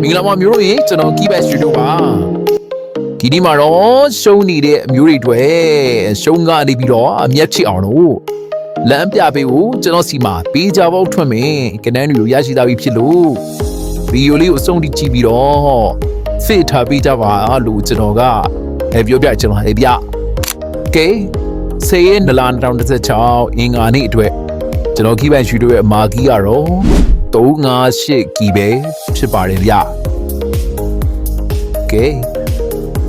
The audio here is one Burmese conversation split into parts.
င်္ဂလာပါမျိုးတို့ရေကျွန်တော် Keyback Studio ပါဒီနေ့မှာတော့ရှုံးနေတဲ့အမျိုးတွေတွေရှုံးကနေပြီးတော့အမျက်ချစ်အောင်လို့လမ်းပြပေးဖို့ကျွန်တော်စီမှာပေးကြပေါက်ထွက်မယ်ကနန်းတွေကိုရရှိသားပြီးဖြစ်လို့ဗီဒီယိုလေးကိုအဆုံးထိကြည့်ပြီးတော့စစ်ထားပေးကြပါလို့ကျွန်တော်ကပြောပြကျွန်တော်ပြကဲဆေးရနလာ2016အင်္ဂါနေ့အတွက်ကျွန်တော် Keyback Studio ရဲ့မာကီကတော့358 key ပဲဖြစ်ပါတယ်ဗျကဲ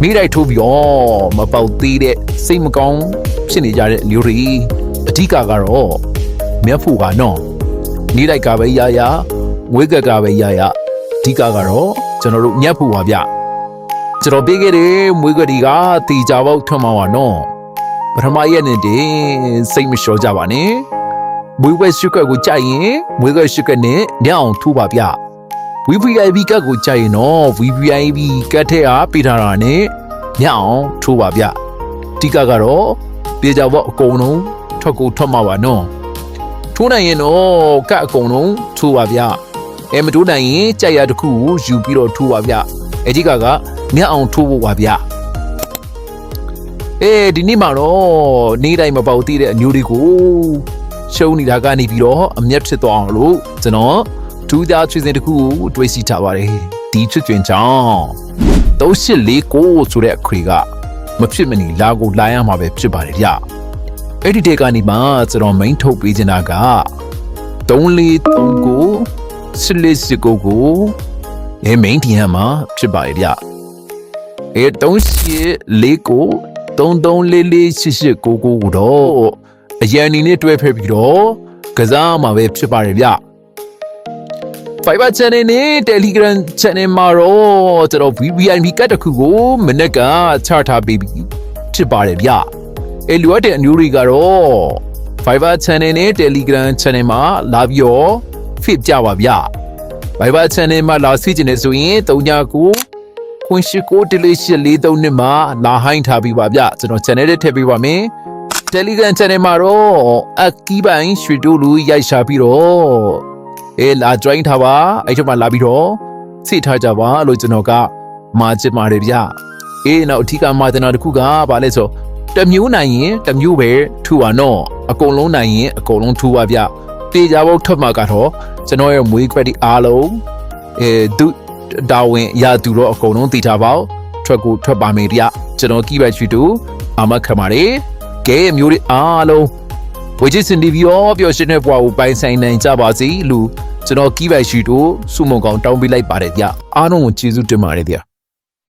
မိလိုက်ထိုးပြီးတော့မပေါက်သေးတဲ့စိတ်မကောင်းဖြစ်နေကြတဲ့လူတွေအဓိကကတော့မျက်ဖို့ကနော်နေလိုက်ကပဲရမွေးကကပဲရအဓိကကတော့ကျွန်တော်တို့မျက်ဖို့ပါဗျကျွန်တော်ပေးခဲ့တဲ့မွေးကတိကတီကြပေါက်ထွက်မှာပါနော်ပထမရက်နဲ့တင်စိတ်မလျှော့ကြပါနဲ့မွေးဝဲရှုကကိုကြိုက်ရင်မွေးကရှုကနဲ့ညအောင်ထိုးပါဗျ VVIP ကတ်ကိုကြိုက်ရင်တော့ VVIP ကတ်ထဲအားပေးထားတာနဲ့ညအောင်ထိုးပါဗျတိကကတော့ပြေကြပေါ့အကုန်လုံးထွက်ကိုထွက်မှာပါနော်ထိုးနိုင်ရင်တော့ကတ်အကုန်လုံးထိုးပါဗျမထိုးနိုင်ရင်ကြိုက်ရတစ်ခုကိုယူပြီးတော့ထိုးပါဗျအကြီးကညအောင်ထိုးဖို့ပါဗျဒီနေ့မှာတော့နေ့တိုင်းမပေါက်သေးတဲ့အမျိုးတွေကိုရှုံးနေတာကနေပြီးတော့အမျက်ဖြစ်သွားအောင်လို့ကျွန်တော်ထူးခြားချွေစဉ်တစ်ခုကိုတွေးစီထားပါတယ်ဒီချွေစဉ်ကြောင့်3849ဆိုတဲ့အခွေကမဖြစ်မနေလာကိုလာရမှာပဲဖြစ်ပါတယ်ဗျအဲ့ဒီတဲ့ကနေမှကျွန်တော် main ထုတ်ပေးချင်တာက3439 48ကိုmain တင်ရမှာဖြစ်ပါတယ်ဗျ3849 334488ကိုတော့အရန်နေနဲ့တွဲဖက်ပြီးတော့ကစားမှာပဲဖြစ်ပါတယ်ဗျ Fiber Channel နဲ့ Telegram Channel မှာတော့ကျွန်တော် VVIP ကတ်တစ်ခုကိုမနေ့ကချထားပေးပြီးဖြစ်ပါတယ်ဗျလိုအပ်တဲ့အမျိုးတွေကတော့ Fiber Channel နဲ့ Telegram Channel မှာလာပြီးတော့ fit ကြပါဗျ Fiber Channel မှာလာစီးကျင်နေဆိုရင်39ခွန်ရှိကို4843နှစ်မှာလာဟိုင်းထားပြီးပါဗျကျွန်တော် channel နဲ့ထည့်ပေးပါမယ် Telegram Channel မှာတော့အကီးပိုင်းရွှေတိုးလူရိုက်ရှာပြီးတော့လာ join ထားပါအဲ့ထက်မှလာပြီးတော့စိတ်ထားကြပါလို့ကျွန်တော်ကမှာချင်ပါတယ်ဗျနောက်အထီးကမှာတင်တာတစ်ခုကဘာလဲဆိုတစ်မျိုးနိုင်ရင်တစ်မျိုးပဲထူပါနော်အကုန်လုံးနိုင်ရင်အကုန်လုံးထူပါဗျတေချာဖို့ထွက်မှာကတော့ကျွန်တော်ရဲ့မွေးခွက်ဒီအားလုံးဒုတာဝန်ရသူတော့အကုန်လုံးသိထားပါထွက်ကိုထွက်ပါမယ်ဗျကျွန်တော် Keyback Studio အမခံပါတယ်ကဲမျိုးတွေအားလုံးဝေချစ်စင်တီဗီရောပျော်ရွှင်တဲ့ဘဝကိုပိုင်ဆိုင်နိုင်ကြပါစေလို့ကျွန်တော် Keyback Studio စုမုံကောင်တောင်းပေးလိုက်ပါတယ်ဗျအားလုံးကိုကျေးဇူးတင်ပါတယ်ဗျ